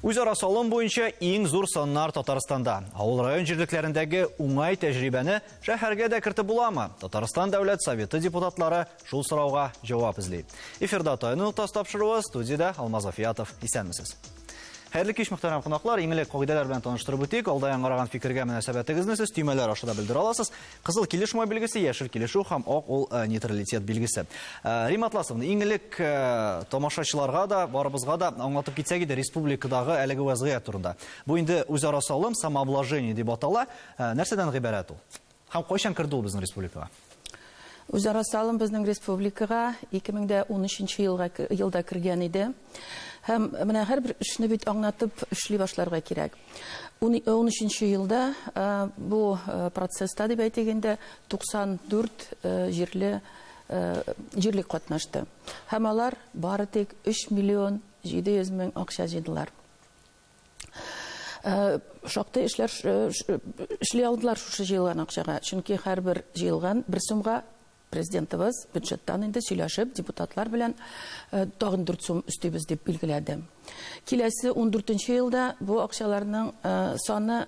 Үзара салым буенча иң зур саннар Татарстанда. Авыл район җирлекләрендәге уңай тәҗрибәне шәһәргә дә кертеп буламы? Татарстан Дәүләт Советы депутатлары шул сорауга җавап эзли. Эфирда таяну тапшыруы, студияда Алмаз Афиятов. Исәнмесез. Хәерле кич, мөхтәрәм кунаклар, иңелек кагыйдәләр белән таныштырып үтик. Алда яңгыраган фикергә мөнәсәбәтегезне сез төймәләр ашыда белдерә аласыз. Кызыл килешмә белгесе, яшел килешү һәм ак ул нейтралитет белгесе. Рим Атласовна, иңелек тамашачыларга да, барыбызга да аңлатып китсәк иде республикадагы әлеге вазгыять турында. Бу инде үзара салым, самообложение дип атала. Нәрсәдән гыйбарәт ул? Һәм кайчан керде ул безнең республикага? Үзара салым безнең республикага 2013 елда кергән иде. Һәм менә һәрбер эшне бит аңлатып эшли башларга кирәк. 13 елда бу процесста дип әйтгәндә 94 җирлек катнашты. Һәм алар бары тик 3 миллион 700 мең акча җыйдылар. Шактый эшләр эшли алдылар шушы җыелган акчага. Чөнки һәрбер җыелган бер сумга президентыбыз бюджеттан инде сөйләшеп, депутатлар белән тагын 4 сум өстибез дип билгеләде. Киләсе 14 елда бу акчаларның саны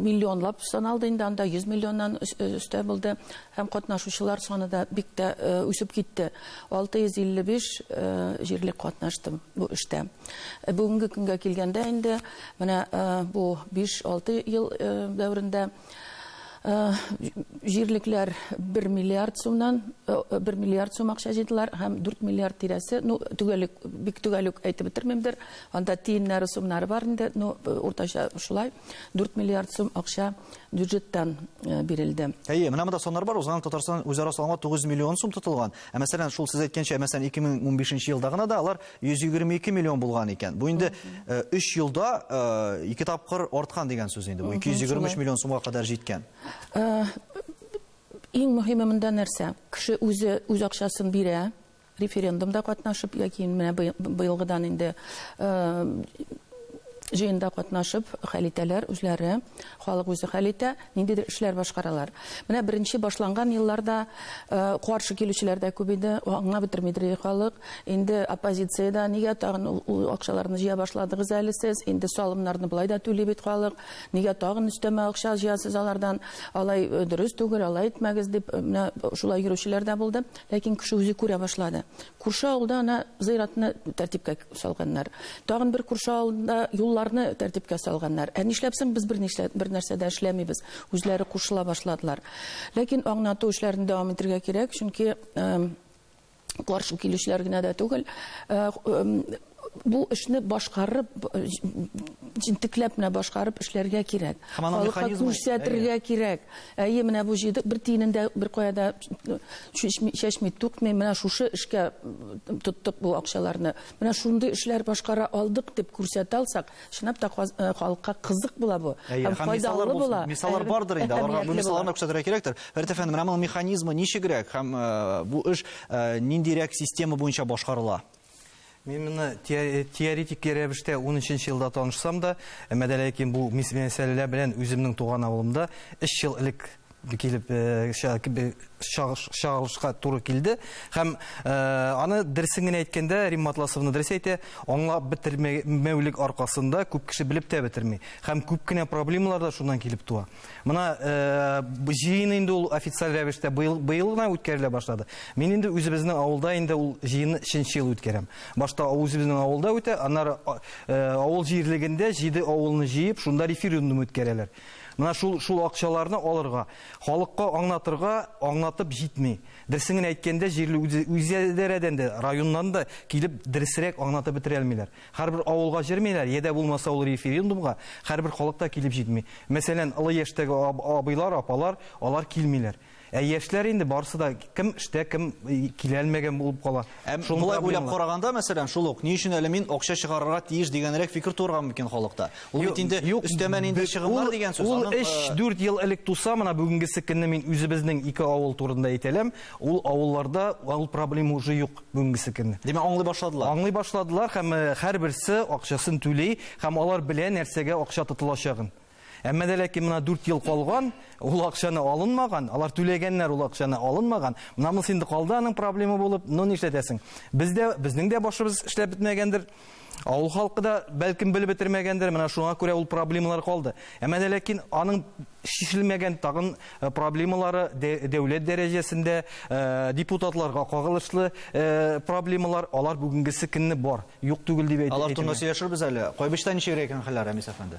миллионлап саналды, инде анда 100 миллионнан өстә булды, һәм катнашучылар саны да бик тә үсеп китте. 655 җирлек катнашты бу эштә. Бүгенге көнгә килгәндә инде менә бу 5-6 ел дәврендә җирлекләр 1 миллиард сумнан 1 миллиард сум акча җыйдылар һәм 4 миллиард тирәсе, бик төгәллек әйтеп бетермәмдер. Анда тиеннәре сумнары бар инде, уртача шулай 4 миллиард сум акча бюджеттан бирелде. Менә монда соннар бар, узган Татарстан үзара салымга 9 миллион сум тотылган. Мәсәлән, шул сез әйткәнчә, мәсәлән 2015 елда гына да алар 122 миллион булган икән. Бу инде 3 елда 2 тапкыр арткан дигән сүз инде. Бу 223 миллион сумга кадәр җиткән. Иң мөһиме монда нәрсә? Кеше үз акчасын бирә, референдумда катнашып, яки менә быелгыдан инде җыенда катнашып, хәлитәләр үзләре, халык үзе хәлитә, ниндидер эшләр башкаралар. Менә беренче башланган елларда каршы килүчеләр дә күп иде, аңа бетермидер халык. Инде оппозициядә нигә тагын акчаларны җыя башладыгыз әле сез? Инде салымнарны булай да түли бит халык. Нигә тагын өстәмә акча җыясыз алардан? Алай дөрес түгел, алай итмәгез дип менә шулай йөрүчеләр дә булды. Ләкин кеше үзе күрә башлады. Күрше авылда ана зыяратны тәртипкә салганнар. Тагын бер күрше авылда ларны тәртипкә салганнар. Нишләпсең без бер нәрсә дә эшләмибез. Үзләре кушыла башладылар. Ләкин аңлату эшләрен дәвам итәргә кирәк, чөнки каршы килүчеләр генә дә түгел, бу эшне башкарып, җинтекләп менә башкарып эшләргә кирәк. Халыкка күрсәтергә кирәк. Менә бу җиде бер тиенендә бер каяда чәчми түкми, менә шушы эшкә тоттык бу акчаларны. Менә шундый эшләр башкара алдык дип күрсәтә алсак, чынлап та халыкка кызык була бу. Һәм файдалы була. Мисаллар бардыр инде, аларга бу мисалларны күрсәтергә кирәктер. Фәртәфән, менә моның механизмы ничегрәк һәм бу эш ниндирәк система буенча башкарыла? Мен теоретик рәвештә 13 елда танышсам да, ләкин бу мәсьәләләр белән үземнең туган авылымда 3 ел элек килеп чагылышка туры килде. Һәм аны дөресен генә әйткәндә, Рим Атласовна дөрес әйтә, аңлап бетермәүлек аркасында күп кеше белеп тә бетерми. Һәм күп кенә проблемалар да шуннан килеп туа. Менә җыен инде ул официаль рәвештә быел гына үткәрелә башлады. Мин инде үзебезнең авылда инде ул җыенны 3нче ел үткәрәм. Башта үзебезнең авылда үтә, аннары авыл җирлегендә 7 авылны җыеп, шунда референдум үткәрәләр. Менә шул акчаларны алырга, халыкка аңлатып җитми. Дөресен әйткәндә, җирле үзәдәрәдән дә, районнан да килеп дөресрәк аңлатып бетерә алмыйлар. Һәрбер авылга җирмиләр, яда булмаса ул референдумга һәрбер халыкта килеп җитми. Мәсәлән, олы яшьтәге абыйлар, апалар, алар килмиләр. Яшьләр инде барысы да кем эштә, кем килә алмаган булып кала. Шулай уйлап караганда, мәсәлән, шул ук ни өчен әле мин акча чыгарырга тиеш дигәнрәк фикер турган микән халыкта? Ул бит инде өстәмә инде чыгымнар дигән сүз. Ул 3-4 ел элек туса, менә бүгенгесе көнне мин үзебезнең 2 авыл турында әйтәләм. Ул авылларда ул проблема уже юк бүгенгесе көнне. Димәк, аңлый башладылар. Аңлый башладылар һәм һәрберсе акчасын түли һәм алар белән нәрсәгә акча тотылачагын. Әмма дә ләкин менә 4 ел калган, ул акчаны алынмаган, алар түләгәннәр ул акчаны алынмаган. Менә моны инде калды аның проблема булып, нишләтәсең? Безнең дә башыбыз эшләп бетмәгәндер. Авыл халкы да бәлкем белеп бетермәгәндер, менә шуңа күрә ул проблемалар калды. Әмма ләкин аның шишелмәгән тагын проблемалары дәүләт дәрәҗәсендә депутатларга кагылышлы проблемалар, алар бүгенгесе көнне бар. Юк түгел дип әйтәм. Алар турында сөйләшербез әле. Кайбышта ничегрәк икән хәлләр, Рамис әфәнде?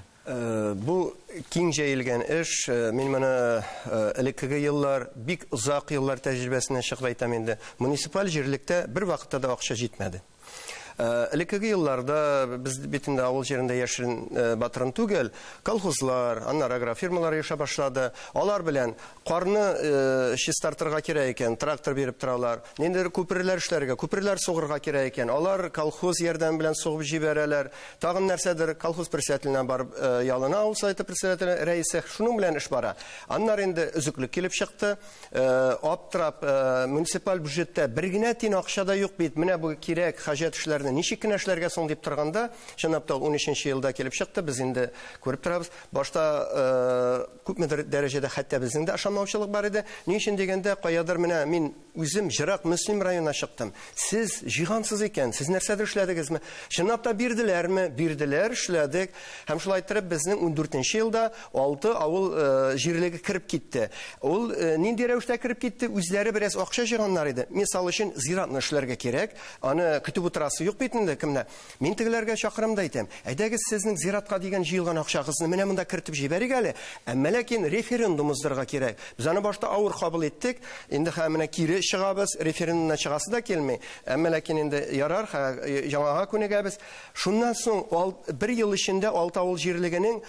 Бу киң җәелгән эш. Мин моны элеккеге еллар, бик узак еллар тәҗрибәсеннән чыгып әйтәм инде. Муниципаль җирлектә бер вакытта да акча җитмәде. Элеккеге елларда без бит инде авыл җирендә яшерен батырын түгел, колхозлар, аннары агрофирмалар яша башлады. Алар белән карны чистартырга кирәк икән, трактор биреп торалар. Ниндидер күперләр эшләргә, күперләр сугырга кирәк икән. Алар колхоз ярдәм белән сугып җибәрәләр. Тагын нәрсәдер колхоз председателенә барып ялына, ул сайты председателе рәисе, шуның белән эш бара. Аннары инде өзеклек килеп чыкты. Аптырап, муниципаль бюджетта бер генә тиен акча да юк бит. Менә бу кирәк хаҗәт эшләрне ничек кенә эшләргә соң дип торганда, чынлап та 13нче елда килеп чыкты. Без инде күреп торабыз. Башта күпмедер дәрәҗәдә хәтта безнең дә ашамаучылык бар иде. Ни өчен дигәндә, каядыр менә мин үзем Җырак Мөслим районына чыктым. Сез җигансыз икән, сез нәрсәдер эшләдегезме? Чынлап та бирделәрме? Бирделәр, эшләдек. Һәм шулай итеп безнең 14нче елда 6 авыл җирлеге кирип китте. Ул нинди рәвештә кирип китте? Үзләре бераз акча җыйганнар иде. Мисал өчен зиратны эшләргә кирәк. Аны көтеп утырасы юк бит инде кемне. Мин тегеләргә чакырам да әйтәм. Әйдәгез сезнең зиратка дигән җыелган акчагызны менә монда кертеп җибәрик әле. Әмма ләкин референдум уздырырга кирәк. Без аны башта авыр кабул иттек. Инде менә кире чыгабыз, референдумна чыгасы да килми. Әмма ләкин инде ярар, яңага күнегәбез. Шуннан соң бер ел эчендә 6 авыл җирлегенең,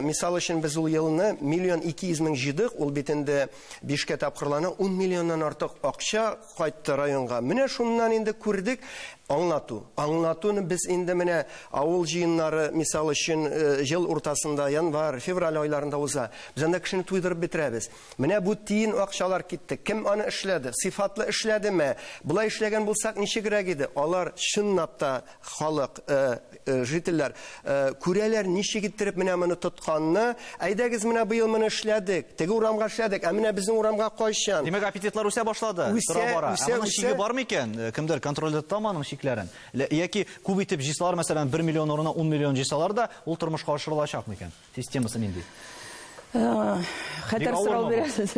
мисал өчен без ул елны 1,2 миллион җыйдык. Ул бит инде 5 тапкырлана 10 миллионнан артык акча кайтты районга. Менә шуннан инде күрдек. Аңлатуны без инде менә авыл җыеннары, мисал өчен ел уртасында, январь, февраль айларында уза. Без анда кешене туйдырып бетерәбез. Менә бу тиен акчалар китте. Кем аны эшләде? Сыйфатлы эшләдеме? Булай эшләгән булсак ничегрәк иде? Алар чынлап та халык, жителләр күрәләр ничек иттереп менә моны тотканны. Әйдәгез менә быел моны эшләдек. Теге урамга эшләдек. Ә менә безнең урамга кайчан? Димәк, аппетитлар үсә башлады. Тора бара. Аның чиге бармы икән? Кемдер контрольдә тотаманың чикләрен? Яки күп итеп җыйсалар, мәсәлән, 1 миллион орнына 10 миллион җыйсалар да, ул тормышка ашырылачакмы икән? Системасы нинди? Хәтәр сорау бирәсез.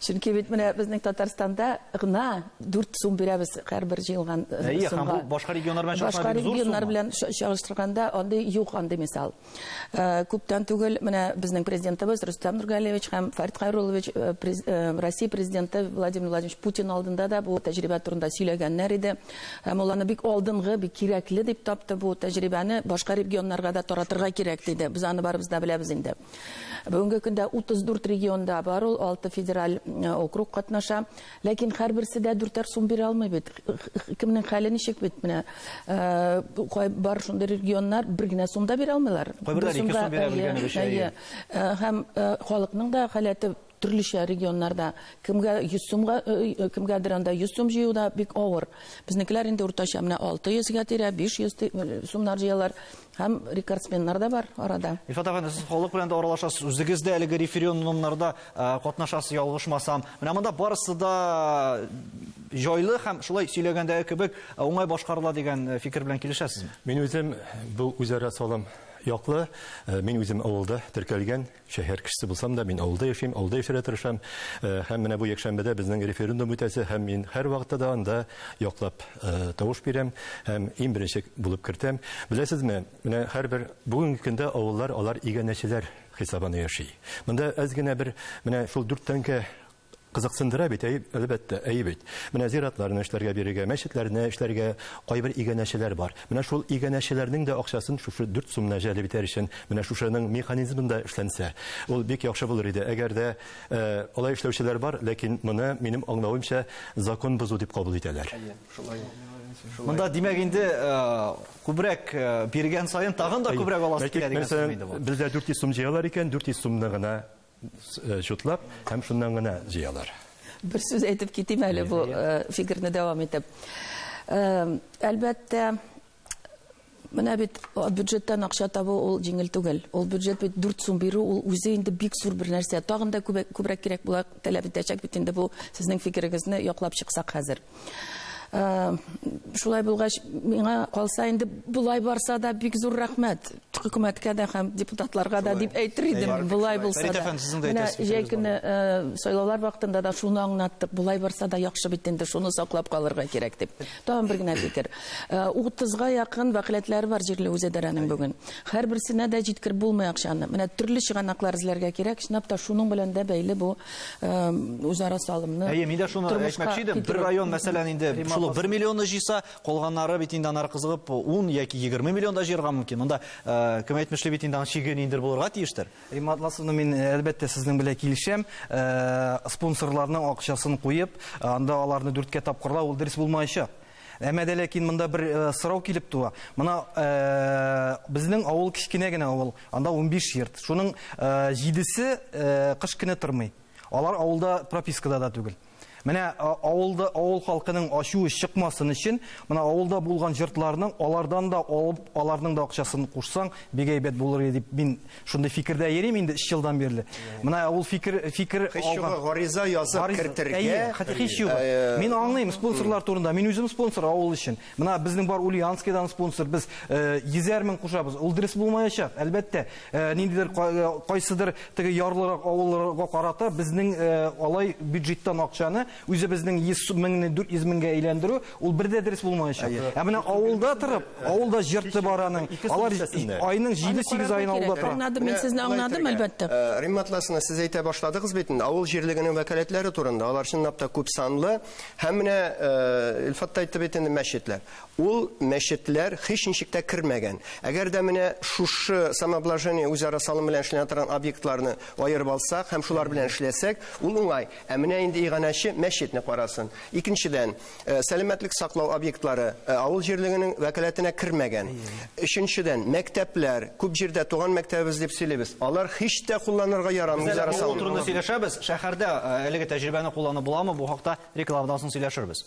Чөнки бит менә безнең Татарстанда гына 4 сум бирәбез һәрбер җыелган сумга. Башка регионнар белән Башка регионнар белән чагыштырганда андый юк, андый мисал. Күптән түгел менә безнең президентыбыз Рустам Нургалиевич һәм Фарид Хайруллович, Россия президенты Владимир Владимирович Путин алдында да бу тәҗрибә турында сөйләгәннәр иде. Һәм уларны бик алдынгы, бик кирәкле дип тапты бу тәҗрибәне башка регионнарга да таратырга кирәк диде. Без аны барыбыз да беләбез инде. Бүгенге көндә 34 регионда бар, ул 6 федераль округ катнаша, ләкин һәрберсе дә 4 сум бирә алмый бит. Кемнең хәле ничек бит менә? Бар шундый регионнар 1 генә сум да бирә алмыйлар. 2 сум бирә белгәне бишә. Һәм халыкның да халәте төрлечә регионнарда. Кемгә 100 сумга, кемгәдер анда 100 сум җыю да бик авыр. Безнекеләр инде уртача менә 600-га тирә 500 сумнар җыялар. Һәм рекордсменнар да бар арада. Илфат әфәнде, сез халык белән дә аралашасыз, үзегез дә әлеге референдумнарда катнашасыз, ялгышмасам. Менә монда барысы да җайлы һәм шулай сөйләгәндәге кебек уңай башкарыла дигән фикер белән килешәсезме? Мин үзем бу үзара салым яклы. Мин үзем авылда теркәлгән шәһәр кешесе булсам да, мин авылда яшим, авылда яшәргә тырышам. Һәм менә бу якшәмбедә безнең референдум үтәсе, һәм мин һәр вакытта да анда яклап тавыш бирәм, һәм иң беренче булып кертәм. Беләсезме, менә һәрбер бүгенге көндә авыллар алар игәнәчеләр хисабына яши. Монда әз генә бер менә шул 4 тәңкә кызыксындыра бит, әлбәттә, бит. Менә зиратларны эшләргә бирергә, мәчетләрне эшләргә кайбер игәнәчеләр бар. Менә шул игәнәчеләрнең дә акчасын шушы 4 сумна җәлеп итәр өчен менә шушының механизмында эшләнсә, ул бик яхшы булыр иде. Әгәр дә алай эшләүчеләр бар, ләкин моны минем аңлавымча закон бозу дип кабул итәләр. Монда димәк инде күбрәк биргән саен тагын да күбрәк аласы килә дигән сүз инде бу. Бездә 400 сум җыялар икән, 400 сумны гына шутлап, һәм шуннан гына җыялар. Бер сүз әйтеп китим әле бу фикерне дәвам итеп. Әлбәттә, менә бит бюджеттан акча табу ул җиңел түгел. Ул бюджет бит 4 сум бирү, ул үзе инде бик зур бер нәрсә. Тагын да күбрәк кирәк була, таләп итәчәк бит инде бу сезнең фикерегезне яклап чыксак хәзер. Шулай булгач, миңа калса инде булай барса да бик зур рәхмәт. Хөкүмәткә дә һәм депутатларга да дип әйтер идем, булай булса Фәрит да. әфәнде, сезнең дә Менә әйтәсез җәй фикерегез көне сайлаулар вакытында да шуны аңлаттык. Булай барса да яхшы бит инде, шуны саклап калырга кирәк дип. Тагын бер генә фикер. 30-га якын вәкаләтләре бар җирле үзидарәнең бүген. Һәрберсенә дә җиткер булмый акчаны. Менә төрле чыганаклар эзләргә кирәк. Шунап та шуның белән дә бәйле бу үзара салымны. Мин дә шуны әйтмәкче идем. Бер район, мәсәлән, инде шул 1 миллионны җыйса, калганнары бит инде аннары кызыгып 10 яки 20 миллион да җыярга мөмкин. Монда кем әйтмешле бит инде чиген индер булырга тиештер. Римма Атласовна, мин әлбәттә сезнең белән килешәм. Спонсорларның акчасын куеп, анда аларны 4-кә тапкырлау ул дөрес булмаячак. Әмма дә ләкин монда бер сорау килеп туа. Моны безнең авыл кичкенә генә авыл, анда 15 йорт. Шуның 7-се кыш көне тормый. Алар авылда пропискада да түгел. Менә авылда авыл халкының ачуы чыкмасын өчен, менә авылда булган җыртларның алардан да алып, аларның да акчасын кушсаң, бик әйбәт булыр дип мин шундый фикердә йөрим инде 3 елдан берле. Менә авыл фикер Хищуга гариза язып кертергә. Мин аңлыйм спонсорлар турында. Мин үзем спонсор авыл өчен. Менә безнең бар Ульяновскидан спонсор, без 100 мең кушабыз. Ул дөрес булмаячак. Әлбәттә, ниндидер кайсыдыр теге ярлырак авылларга карата безнең алай бюджеттан акчаны үзе безнең 100 меңне 400 меңгә әйләндерү, ул бердә дөрес булмаячак. Менә авылда торып, авылда җырты бараның, алар айның 7-8 айын авылда тора. Аңладым, мин сезне аңладым, әлбәттә. Римма Атласовна, сез әйтә башладыгыз бит инде авыл җирлегенең вәкаләтләре турында. Алар чынлап та күп санлы һәм менә Илфат әйтте бит инде мәчетләр. Ул мәчетләр һич ничек тә кермәгән. Әгәр дә менә шушы самообложение үзара салым белән эшләнә торган объектларны аерып алсак һәм шулар белән эшләсәк, ул уңай. Ә менә инде иганәче мәчетне карасын. Икенчедән, сәламәтлек саклау объектлары авыл җирлегенең вәкаләтенә кермәгән. Өченчедән, мәктәпләр, күп җирдә туган мәктәбебез дип сөйлибез. Алар һич тә кулланырга ярамый үзара Ул салым. турында сөйләшәбез. Шәһәрдә әлеге тәҗрибәне кулланып буламы? Бу хакта рекламадан соң сөйләшербез.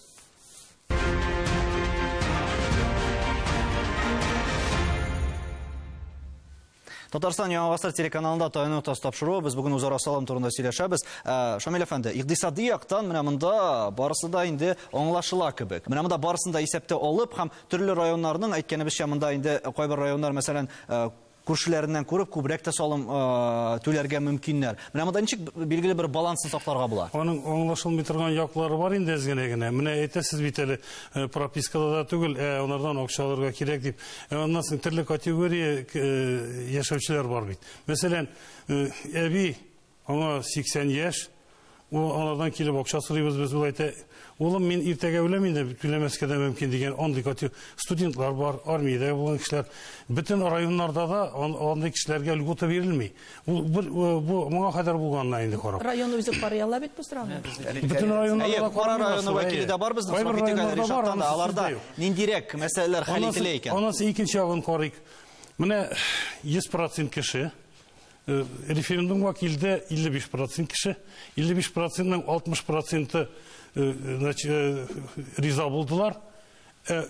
Татарстан Яңа гасыр телеканалында таянып тапшыру, без бүген үзара салым турында сөйләшәбез. Шамил әфәнде, икътисади яктан менә монда барысы да инде аңлашыла кебек. Менә монда барысын да исәптә алып, һәм төрле районнарның әйткәнебезчә монда инде кайбер районнар, мәсәлән, күршеләреннән күреп күбрәк тә салым түләргә мөмкиннәр. Менә монда ничек билгеле бер балансын сакларга була? Аның аңлашылмый торган яклары бар инде генә. Менә әйтәсез бит әле пропискада да түгел, алардан акча алырга кирәк дип. Аннан соң төрле категория яшәүчеләр бар бит. Мәсәлән, әби аңа 80 яшь, алардан килеп акча сорыйбыз без, ул әйтә, улым, мин иртәгә үләм инде, түләмәскә дә мөмкин дигән андый студентлар бар, армиядә булган кешеләр. Бөтен районнарда да андый кешеләргә льгота бирелми. Бу моңа кадәр булганна инде карап. Район үзе карый ала бит бу сорауны. Бөтен районнарда Кара районы вәкиле дә бар безнең Софитик Ришаттан да. Аларда ниндирәк мәсьәләләр хәл ителә икән? Анысы икенче ягын карыйк. Менә 100% кеше референдумга килде 55% кеше, 55%ның 60% риза булдылар.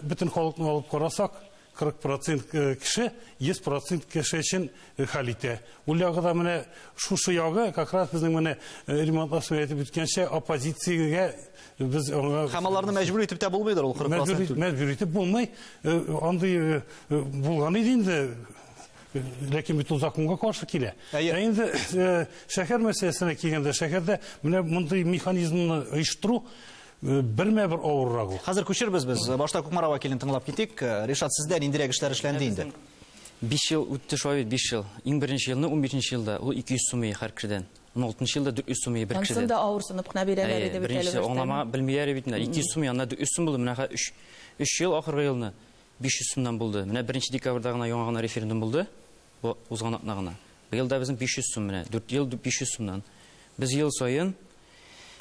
Бөтен халыкны алып карасак, 40% кеше, 100% кеше өчен хәл итә. Ул ягы да менә шушы ягы, как раз безнең менә ремонт әйтеп үткәнчә, оппозициягә без һәм аларны мәҗбүр итеп тә булмыйдыр ул 40%. Мәҗбүр итеп булмый. Андый булган иде инде. Ләкин бит ул законга каршы килә. Инде шәһәр мәсьәләсенә килгәндә, шәһәрдә менә мондый механизмны оештыру бермә-бер авыррак ул. Хәзер күчербез без. Башта Кукмара вәкилен тыңлап китик. Ришат, сездә ниндирәк эшләр эшләнде инде? 5 ел үтте шулай бит, 5 ел. Иң беренче елны 11нче елда ул 200 сум һәр кешедән. 16нчы елда 400 сум бер кешедән. Ансында авырсынып кына бирәләр иде бит әле. Беренче аңлама белмиләр бит. 200 сум янына 400 сум булды. Менә 3 ел ахыргы елны 500 сумнан булды. Менә 1 декабрьдә гына яңа гына референдум булды. Бу узган атна гына. Быел да безнең 500 сум менә, 4 ел 500 сумнан. Без ел сайын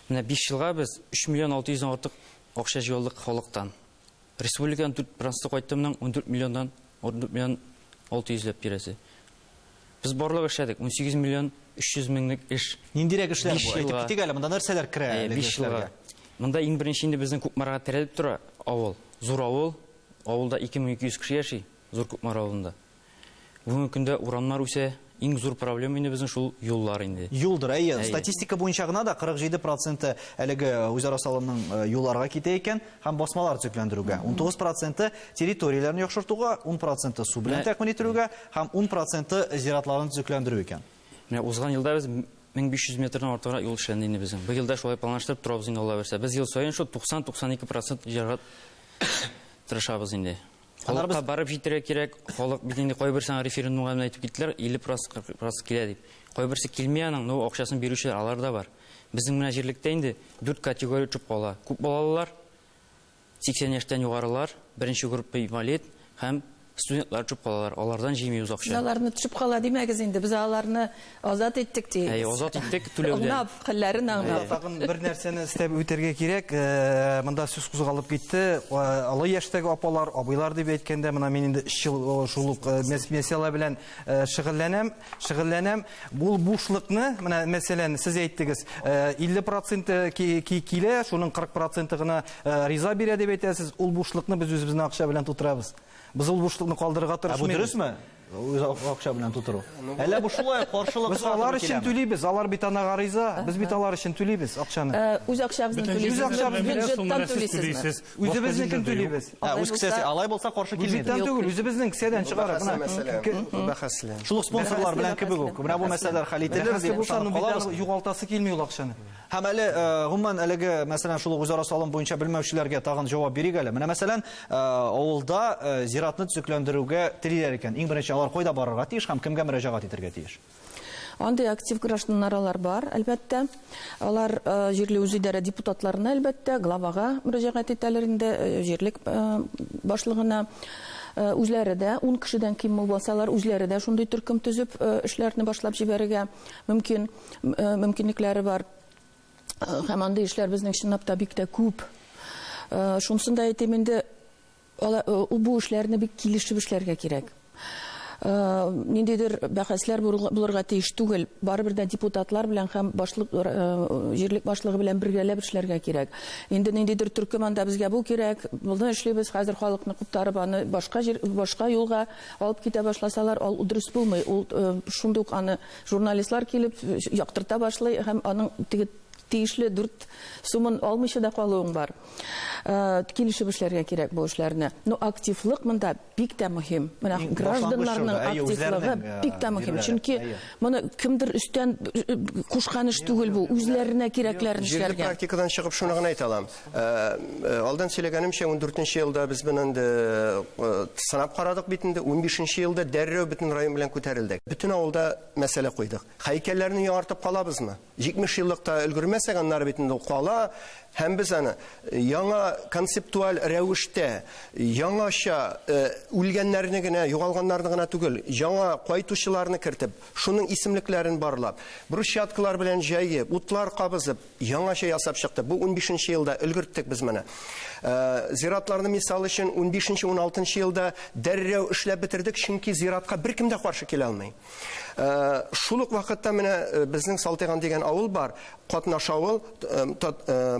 менә 5 елга без 3 миллион 600 мең артык акча җыялдык халыктан. Республиканың 4% кайтымның 14 миллиондан 14 миллион 600 ләп бирәсе. Без барлыгы эшләдек, 18 миллион 300 меңлек эш. Ниндирәк эшләр бу? Әйтеп китик әле, монда нәрсәләр керә? 5 елга. Монда иң беренче инде безнең Кукмарга терәлеп тора авыл. Зур авыл. Авылда 2200 кеше яши, Зур Кукмар авылында. Бүгенге көндә урамнар үсә, иң зур проблема инде безнең шул юллар инде. Юлдыр, әйе. Статистика буенча гына да 47% әлеге үзара салымның юлларга китә икән һәм басмалар төзекләндерүгә. 19% территорияләрне яхшыртуга, 10% су белән тәэмин итәргә һәм 10% зиратларны төзекләндерү икән. Менә узган елда без 1500 метрдан артыграк юл эшләнде инде безнең. Бу елда шулай планлаштырып торабыз инде Алла берсә. Біз ел сайын шул 90-92% җырга тырышабыз инде. Халыкка барып җитәргә кирәк. Халык бит инде кайберсен референдумга менә әйтеп киттеләр, 50% килә дип. Кайберсе килми аның, ну акчасын бирүчеләр алар да бар. Безнең менә җирлектә инде 4 категория төп кала. Күп балалылар, 80 яшьтән югарылар, беренче группа инвалид һәм студентлар төп калалар. Алардан җыймыйбыз акча. Biz аларны төшеп кала димәгез инде. Без аларны азат иттек ди. Азат иттек түләүдән. Аңлап, хәлләрен аңлап. Тагын бер нәрсәне істәп үтәргә кирәк. Монда сүз кузгалып китте. Алай яшьтәге апалар, абыйлар дип әйткәндә, менә мин инде 3 ел шулук мәсьәлә белән шөгыльләнәм. Бу бушлыкны, менә мәсәлән, сез әйттегез, 50% килә, шуның 40% гына риза бирә дип әйтәсез. Ул бушлыкны без үзебезнең акча белән тутырабыз. Biz ул бушлыкны калдырырга Бу тырышмыйбыз. дөресме? Үз акча белән тутыру. Әллә бу шулай каршылык Без алар өчен түлибез, алар бит анага риза. Без бит алар өчен түлибез акчаны. Үз акчабызны түлибез. Бюджеттан түлисезме? Үзебезнекен түлибез. Үз кесәсе алай булса каршы килмәде. Бюджеттан түгел, үзебезнең кесәдән чыгарып, Бәхәслән. Шул спонсорлар белән кебек үк. Менә бу мәсьәләләр хәл ителер дип калабыз. Югалтасы килми ул акчаны. Һәм әле гомумән әлеге мәсәлән шул үзара салым буенча белмәүчеләргә тагын җавап бирик әле. Менә мәсәлән авылда зиратны төзекләндерүгә телиләр икән. Иң беренче алар кайда барырга тиеш һәм кемгә мөрәҗәгать итәргә тиеш? Андый актив гражданнар бар, әлбәттә. Алар җирле үзидарә депутатларына әлбәттә, главага мөрәҗәгать итәләр инде, җирлек башлыгына. Үзләре дә 10 кешедән ким булсалар, үзләре дә шундый төркем төзеп эшләрне башлап җибәрергә мөмкинлекләре бар. Һәм андый эшләр безнең чынлапта бик тә күп. Шунсында әйтәм инде, бу эшләрне бик килешеп эшләргә кирәк. Ниндидер бәхәсләр булырга тиеш түгел. Барыбер дә депутатлар белән һәм җирлек башлыгы белән бергәләп эшләргә кирәк. Инде ниндидер төркем анда безгә бу кирәк. Булды эшлибез, хәзер халыкны куптарып аны башка юлга алып китә башласалар, ул дөрес булмый. Ул шундый ук аны журналистлар килеп яктырта башлый һәм аның тиешле 4 сумын алмыйча да калуың бар. Килешеп эшләргә кирәк бу эшләрне. Но активлык монда бик тә мөһим. Менә гражданнарның активлыгы бик тә мөһим. Чөнки моны кемдер өстән кушкан эш түгел бу, үзләренә кирәкләрен Җирле эшләргә. практикадан чыгып шуны гына әйтә алам. Алдан сөйләгәнемчә 14нче елда без моны санап карадык бит инде, 15нче елда дәррәү бөтен район белән күтәрелдек. Бөтен авылда мәсьәлә куйдык. Һәйкәлләрне яңартып калабызмы? 70 еллыкта өлгермәсәк аннары бит инде кала. Һәм без аны яңа концептуаль рәвештә, яңаша үлгәннәрне генә, югалганнарны гына түгел, яңа кайтучыларны кертеп, шуның исемлекләрен барлап, брусчаткалар белән җәйеп, утлар кабызып, яңаша ясап чыкты. Бу 15нче елда өлгерттек без моны. Зиратларны мисал өчен 15нче 16нчы елда дәррәү эшләп бетердек, чөнки зиратка беркем дә каршы килә алмый. Шул ук вакытта менә безнең Салтыган дигән авыл бар. Катнаш авыл,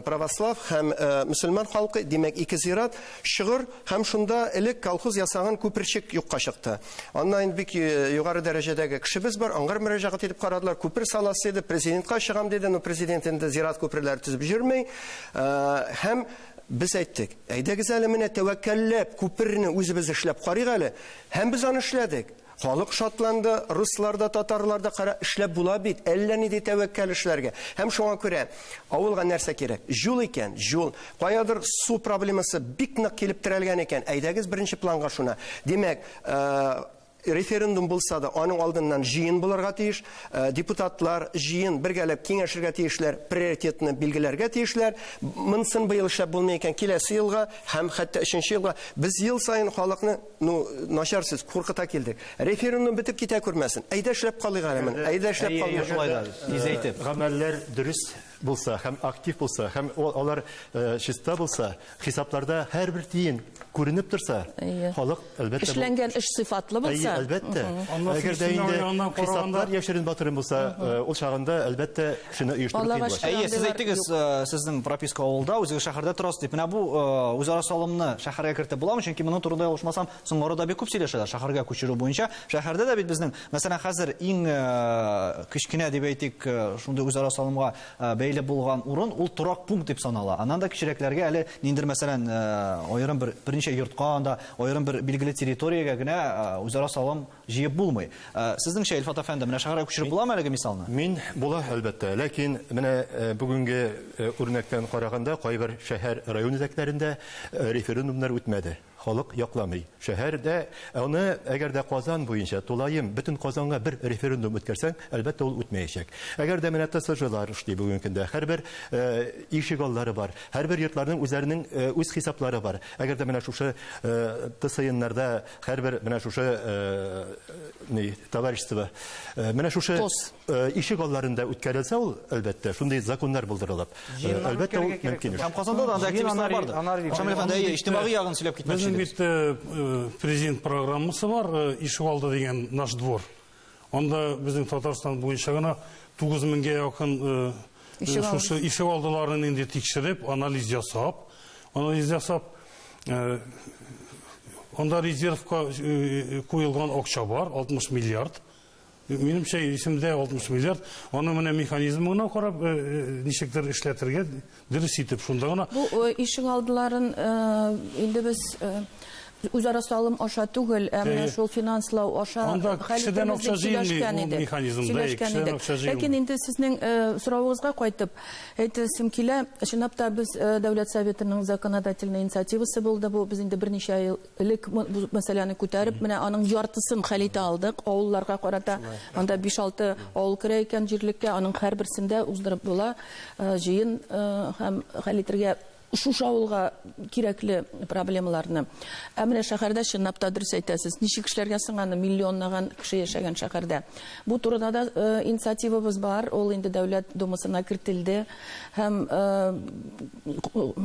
православ һәм мөселман халкы, димәк 2 зират шыгыр һәм шунда элек колхоз ясаган күперчек юкка чыкты. Аннан бик югары дәрәҗәдәге кешебез бар, аңгар мөрәҗәгать итеп карадылар. Күпер саласы иде, президентка чыгам диде, но президент инде зират күперләр төзеп җөрмәй. Һәм без әйттек, әйдәгез әле менә тәвәккәлләп күперне үзебез эшләп карыйк әле. Һәм без аны эшләдек. Халык шатланды, русларда, татарларда кара эшләп була бит, әллә нинди тәвәккәл эшләргә. Һәм шуңа күрә авылга нәрсә кирәк? Жул икән, жул. Каядыр су проблемасы бик нык килеп терәлгән икән. Әйдәгез беренче планга шуна. Димәк, референдум булса да, аның алдыннан җыен булырга тиеш, депутатлар җыен бергәләп киңәшергә тиешләр, приоритетны билгеләргә тиешләр. Монсын быел эшләп булмый икән, киләсе елга һәм хәтта 3нче елга без ел сайын халыкны, начарсыз куркыта килдек. Референдум бетеп китә күрмәсен. Әйдә эшләп калыйк әле. Әйдә эшләп калыйк. Шулай да тиз әйтеп. Гамәлләр дөрес, булса, һәм актив булса, һәм алар чиста булса, хисапларда һәрбер тиен күренеп торса, халык әлбәттә Эшләнгән эш сыйфатлы булса. Әлбәттә. Аннан Әгәр дә система инде ягыннан хисаплар караганда- яшерен батырын булса, ул чагында әлбәттә кешене оештыру кыен Аллага була. шөкер. Әйе, сез әйттегез, сезнең прописка авылда, үзегез шәһәрдә торасыз дип. Менә бу үзара салымны шәһәргә кертеп буламы? Чөнки моның турында ялгышмасам, соң арада бик күп сөйләшәләр шәһәргә күчерү буенча. Шәһәрдә дә бит безнең, мәсәлән, хәзер иң кечкенә дип әйтик, шундый үзара салымга бәйле булган урын, ул торак пункт дип санала. Аннан да кичерәкләргә әле ниндер, мәсәлән, аерым берничә йортка, анда аерым бер билгеле территориягә генә үзара салым җыеп булмый. Сезнеңчә, Илфат әфәнде, менә шәһәргә күчереп буламы әлеге мисалны? Мин була әлбәттә, ләкин менә бүгенге үрнәктән караганда кайбер шәһәр район үзәкләрендә референдумнар үтмәде. Халык якламый. Шәһәрдә аны әгәр дә Казан буенча тулаем бөтен Казанга бер референдум үткәрсәң, әлбәттә ул үтмәячәк. Әгәр дә менә ТСЖлар эшли бүгенге көндә, һәрбер ишек аллары бар, һәрбер йортларның үзләренең үз хисаплары бар. Әгәр дә менә шушы ТСНнарда һәрбер менә шушы товарищество менә шушы ишек алларында үткәрелсә, ул әлбәттә шундый законнар булдырылып, әлбәттә ул мөмкин. Һәм Казанда да анда активистлар бардыр. Шамил әфәнде, әйе, иҗтимагый ягын сөйләп Безнең китмәкче. бит президент программасы бар, Ишевалда деген наш двор. Онда безнең Татарстан буенча гына 9000-гә якын шушы Ишевалдаларын инде тикшереп, анализ ясап, онда резервка куелган акча бар, 60 миллиард. Минемчә, исемдә 60 миллиард. Аны менә механизмына карап, ничектер эшләтергә дөрес итеп шунда гына. Бу ишек алдыларын инде без үзара салым аша түгел, менә шул финанслау аша Анда кешедән акча җыймый ул механизмда, кешедән акча җыймый. Ләкин инде сезнең соравыгызга кайтып, әйтәсем килә, чынлап та без Дәүләт Советының законодательный инициативасы булды. Бу без инде берничә ел элек бу мәсьәләне күтәреп, менә аның яртысын хәл итә алдык. Авылларга карата анда 5-6 авыл керә икән җирлеккә, аның һәрберсендә уздырып була җыен һәм хәл итәргә шушы авылга кирәкле проблемаларны. Менә шәһәрдә чынлап та дөрес әйтәсез. Ничек эшләргә соң аны миллионлаган кеше яшәгән шәһәрдә. Бу турыда да инициативабыз бар. Ул инде Дәүләт Думасына кертелде. Һәм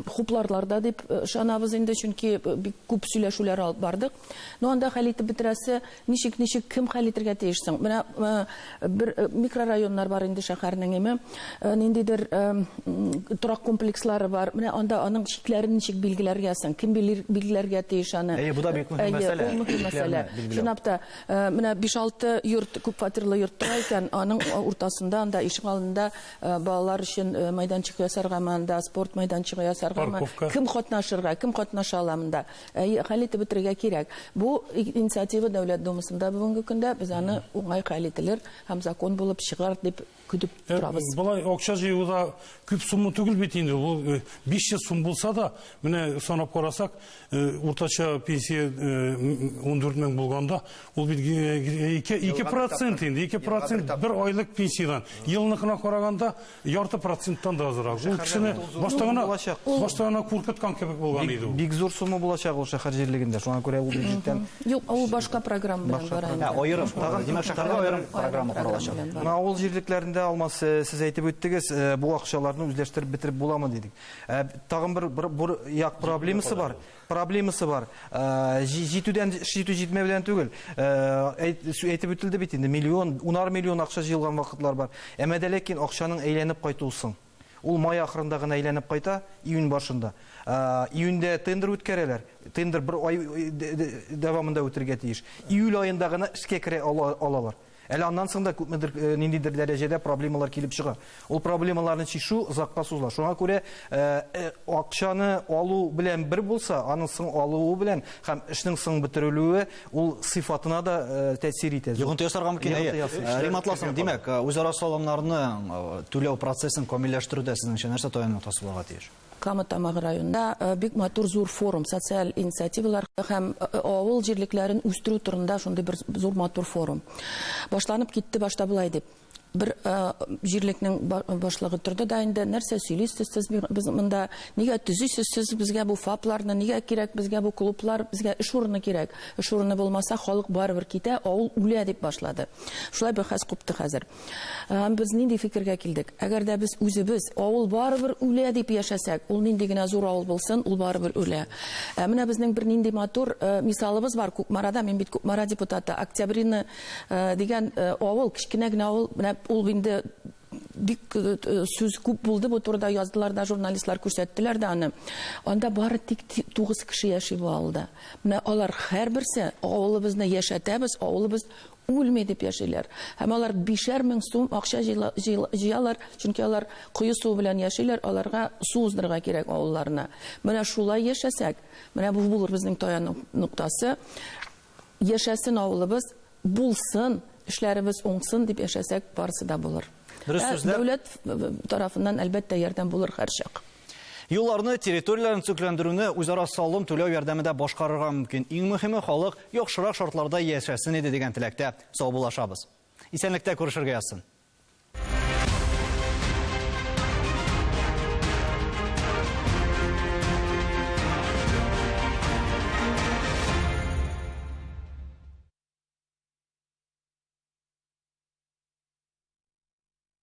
хупларларда дип ышанабыз инде, чөнки бик күп сөйләшүләр алып бардык. Но анда хәл итеп бетерәсе, ничек кем хәл итәргә тиешсең? Менә бер микрорайоннар бар инде шәһәрнең име. Ниндидер торак комплекслары бар. Менә анда аның шикләрен ничек билгеләргә соң? Кем билгеләргә тиеш аны? Әйе, бу да бик мөһим мәсьәлә. Ул мөһим мәсьәлә. Чынлап та, менә 5-6 йорт, күп фатирлы йорт тора икән, аның уртасында, анда ишек алдында балалар өчен майданчык ясарга, анда спорт майданчыгы ясарга, кем катнашырга, кем катнаша ала монда? Хәл итеп бетерергә кирәк. Бу инициатива Дәүләт Думасында бүгенге көндә, без аны уңай хәл ителер һәм закон булып чыгар дип көтеп торабыз. Булай акча җыюда күп сумма түгел бит инде. Бу 500 сум булса да, менә санап карасак, уртача пенсия 14 мең булганда, ул бит 2% инде, 2% бер айлык пенсиядан. Елныкына караганда ярты проценттан да азрак. Ул кешене баштагына куркыткан кебек булган иде ул. Бик зур сума булачак ул шәһәр җирлегендә. Шуңа күрә ул бюджеттан Юк, ул башка программа белән бара инде. Аерым, димәк шәһәргә аерым программа корылачак. Авыл җирлекләрендә алмас, сез әйтеп үттегез, бу акчаларны үзләштереп бетереп буламы дидек. Тагын бер як проблемасы бар. Җитү җитмәүдән түгел. Әйтеп үтелде бит инде, миллион, 10 миллион акча җыелган вакытлар бар. Әмма дә ләкин акчаның әйләнеп кайтусын. Ул май ахырында гына әйләнеп кайта, июнь башында. Июньдә тендер үткәрәләр. Тендер бер ай дәвамында үтәргә тиеш. Июль аенда гына эшкә керә алалар. Әле аннан соң да күпмедер ниндидер дәрәҗәдә проблемалар килеп чыга. Ул проблемаларны чишү озакка сузыла. Шуңа күрә акчаны алу белән бер булса, аның соң алуы белән һәм эшнең соң бетерелүе ул сыйфатына да тәэсир итә. Йогынты ясарга мөмкин. Риматласын, димәк, үзара салымнарны түләү процессын камилләштерүдә сезнеңчә нәрсә таян нуктасы булырга тиеш? Камытамагы районында бик матур зур форум, социаль инициативалар һәм авыл җирлекләрен үстерү турында шундый бер зур матур форум. Башланып китте башта булай дип. bir җирлекнең башлыгы торды да инде нәрсә сөйлисез сез без монда нигә төзисез сез безгә бу фапларны нигә кирәк безгә бу клублар безгә эш урыны кирәк эш урыны булмаса халык барыбер китә авыл үлә дип башлады шулай бәхәс купты хәзер без нинди фикергә килдек әгәр дә без үзебез авыл барыбер үлә дип яшәсәк ул нинди генә зур авыл булсын ул барыбер үлә менә безнең бер нинди матур мисалыбыз бар Күкмарада мен бит Күкмара депутаты Октябрина дигән авыл кичкенә генә авыл менә ул инде бик сүз күп булды бу турыда яздылар да журналистлар күрсәттеләр дә аны анда бары тик 9 кеше яши бу авылда менә алар һәрберсе авылыбызны яшәтәбез авылыбыз үлми дип яшиләр һәм алар 5,000 мең сум акча җыялар чөнки алар куе су белән яшиләр аларга су уздырырга кирәк авылларына менә шулай яшәсәк менә бу булыр безнең таян ноктасы яшәсен авылыбыз булсын эшләребез уңсын дип яшәсәк барысы да булыр. Дәүләт тарафыннан әлбәттә ярдәм булыр һәр чак. Юлларны, территорияләрне төзекләндерүне үзара салым түләү ярдәмендә башкарырга мөмкин. Иң мөһиме халык яхшырак шартларда яшәсен иде дигән теләктә саубуллашабыз. Исәнлектә күрешергә язсын.